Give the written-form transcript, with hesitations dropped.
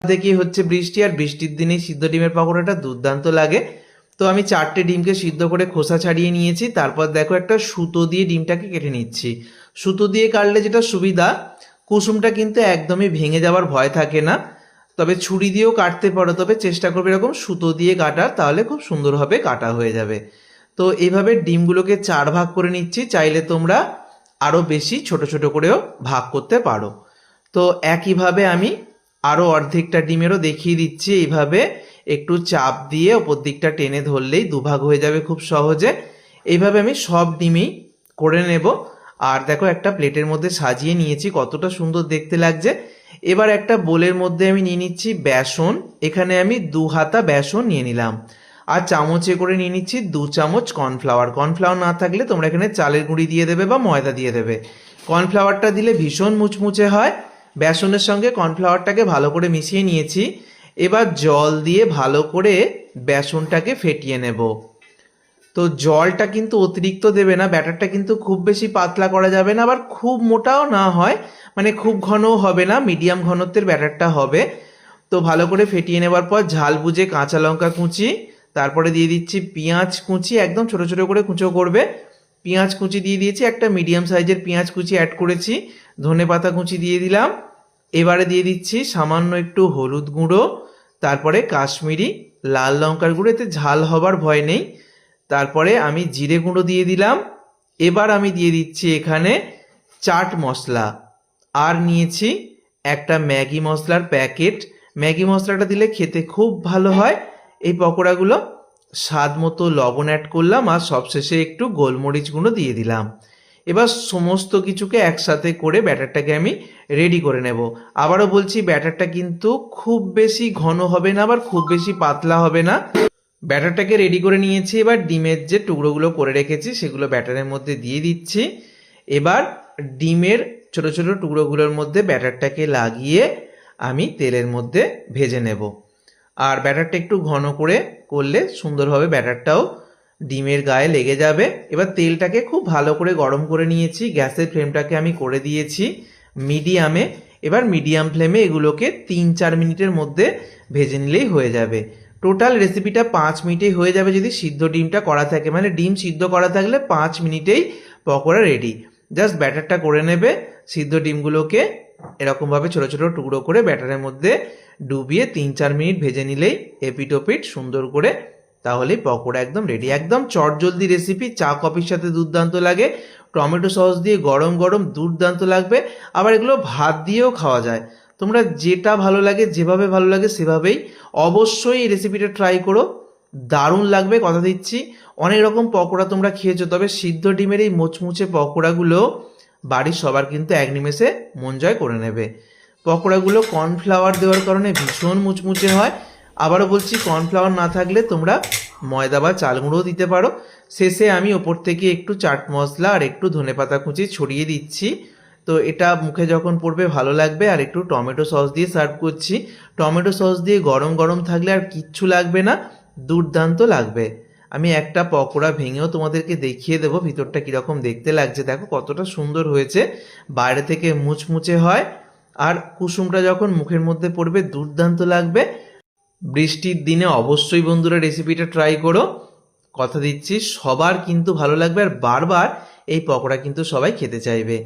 দেখেই হচ্ছে বৃষ্টি, আর বৃষ্টির দিনেই সিদ্ধ ডিমের পকোড়াটা দুর্দান্ত লাগে। তো আমি 4টে ডিমকে সিদ্ধ করে খোসা ছাড়িয়ে নিয়েছি। তারপর দেখো একটা সুতো দিয়ে ডিমটাকে কেটে নিচ্ছি। সুতো দিয়ে কাটলে যেটা সুবিধা, কুসুমটা কিন্তু একদমই ভেঙে যাওয়ার ভয় থাকে না। তবে ছুরি দিয়েও কাটতে পারো, তবে চেষ্টা করবে এরকম সুতো দিয়ে কাটার, তাহলে খুব সুন্দরভাবে কাটা হয়ে যাবে। তো এইভাবে ডিমগুলোকে 4 ভাগ করে নিচ্ছি। চাইলে তোমরা আরও বেশি ছোট ছোট করেও ভাগ করতে পারো। তো একইভাবে আমি আরও অর্ধেকটা ডিমেরও দেখিয়ে দিচ্ছি। এইভাবে একটু চাপ দিয়ে ওপর দিকটা টেনে ধরলেই দুভাগ হয়ে যাবে খুব সহজে। এইভাবে আমি সব ডিমই করে নেব। আর দেখো একটা প্লেটের মধ্যে সাজিয়ে নিয়েছি, কতটা সুন্দর দেখতে লাগছে। এবার একটা বোলের মধ্যে আমি নিয়ে নিচ্ছি বেসন। এখানে আমি 2 হাতা বেসন নিয়ে নিলাম। আর চামচে করে নিয়ে নিচ্ছি 2 চামচ কর্নফ্লাওয়ার। কর্নফ্লাওয়ার না থাকলে তোমরা এখানে চালের গুঁড়ি দিয়ে দেবে বা ময়দা দিয়ে দেবে। কর্নফ্লাওয়ারটা দিলে ভীষণ মুচমুচে হয়। বেসনের সঙ্গে কর্নফ্লাওয়ারটাকে ভালো করে মিশিয়ে নিয়েছি। এবার জল দিয়ে ভালো করে বেসনটাকে ফেটিয়ে নেব। তো জলটা কিন্তু অতিরিক্ত দেবে না, ব্যাটারটা কিন্তু খুব বেশি পাতলা করা যাবে না, আবার খুব মোটাও না হয়, মানে খুব ঘনও হবে না, মিডিয়াম ঘনত্বের ব্যাটারটা হবে। তো ভালো করে ফেটিয়ে নেবার পর ঝাল বুঝে কাঁচা লঙ্কা কুচি, তারপরে দিয়ে দিচ্ছি পেঁয়াজ কুচি, একদম ছোট ছোট করে কুচো করবে। পেঁয়াজ কুচি দিয়ে দিয়েছি, একটা মিডিয়াম সাইজের পেঁয়াজ কুচি অ্যাড করেছি। ধনে পাতা কুচি দিয়ে দিলাম। এবারে দিয়ে দিচ্ছি সামান্য একটু হলুদ গুঁড়ো, তারপরে কাশ্মীরি লাল লঙ্কার গুঁড়ো, এতে ঝাল হবার ভয় নেই। তারপরে আমি জিরে গুঁড়ো দিয়ে দিলাম। এবার আমি দিয়ে দিচ্ছি এখানে চাট মশলা, আর নিয়েছি একটা ম্যাগি মশলার প্যাকেট। ম্যাগি মশলাটা দিলে খেতে খুব ভালো হয় এই পকোড়াগুলো। স্বাদ মতো লবণ অ্যাড করলাম, আর সবশেষে একটু গোলমরিচ গুঁড়ো দিয়ে দিলাম। এবার সমস্ত কিছুকে একসাথে করে ব্যাটারটাকে আমি রেডি করে নেব। আবারও বলছি, ব্যাটারটা কিন্তু খুব বেশি ঘন হবে না, আবার খুব বেশি পাতলা হবে না। ব্যাটারটাকে রেডি করে নিয়েছি। এবার ডিমের যে টুকরোগুলো করে রেখেছি সেগুলো ব্যাটারের মধ্যে দিয়ে দিচ্ছি। এবার ডিমের ছোট ছোট টুকরোগুলোর মধ্যে ব্যাটারটাকে লাগিয়ে আমি তেলের মধ্যে ভেজে নেব। আর ব্যাটারটা একটু ঘন করে করলে সুন্দরভাবে ব্যাটারটাও ডিমের গায়ে লেগে যাবে। এবার তেলটাকে খুব ভালো করে গরম করে নিয়েছি। গ্যাসের ফ্লেমটাকে আমি করে দিয়েছি মিডিয়ামে। এবার মিডিয়াম ফ্লেমে এগুলোকে 3-4 মিনিটের মধ্যে ভেজে নিলেই হয়ে যাবে। টোটাল রেসিপিটা 5 মিনিটেই হয়ে যাবে যদি সিদ্ধ ডিমটা করা থাকে, মানে ডিম সিদ্ধ করা থাকলে 5 মিনিটেই পকোড়া রেডি। জাস্ট ব্যাটারটা করে নেবে, সিদ্ধ ডিমগুলোকে এরকমভাবে ছোট ছোট টুকরো করে ব্যাটারের মধ্যে ডুবিয়ে 3-4 মিনিট ভেজে নিলেই এপিট ওপিট সুন্দর করে, তাহলেই পকোড়া একদম রেডি। একদম চটজলদি রেসিপি, চা কফির সাথে দুর্দান্ত লাগে, টমেটো সস দিয়ে গরম গরম দুর্দান্ত লাগবে। আবার এগুলো ভাত দিয়েও খাওয়া যায়। তোমরা যেটা ভালো লাগে, যেভাবে ভালো লাগে সেভাবেই অবশ্যই এই রেসিপিটা ট্রাই করো, দারুণ লাগবে কথা দিচ্ছি। অনেক রকম পকোড়া তোমরা খেয়েছো, তবে সিদ্ধ ডিমের এই মুচমুচে পকোড়াগুলো বাড়ির সবার কিন্তু এক নিমেষে মন জয় করে নেবে। পকোড়াগুলো কর্নফ্লাওয়ার দেওয়ার কারণে ভীষণ মুচমুচে হয়। আবারও বলছি, কর্নফ্লাওয়ার না থাকলে তোমরা ময়দা বা চাল গুঁড়োও দিতে পারো। শেষে আমি ওপর থেকে একটু চাট মশলা আর একটু ধনেপাতা কুচি ছড়িয়ে দিচ্ছি। তো এটা মুখে যখন পড়বে ভালো লাগবে। আর একটু টমেটো সস দিয়ে সার্ভ করছি। টমেটো সস দিয়ে গরম গরম থাকলে আর কিচ্ছু লাগবে না, দুর্দান্ত লাগবে। আমি একটা পকোড়া ভেঙেও তোমাদেরকে দেখিয়ে দেবো ভিতরটা কীরকম দেখতে লাগছে। দেখো কতটা সুন্দর হয়েছে, বাইরে থেকে মুচমুচে হয়, আর কুসুমটা যখন মুখের মধ্যে পড়বে দুর্দান্ত লাগবে। বৃষ্টির দিনে অবশ্যই বন্ধুরা রেসিপিটা ট্রাই করো, কথা দিচ্ছি সবার কিন্তু ভালো লাগবে, আর বারবার এই পকোড়া কিন্তু সবাই খেতে চাইবে।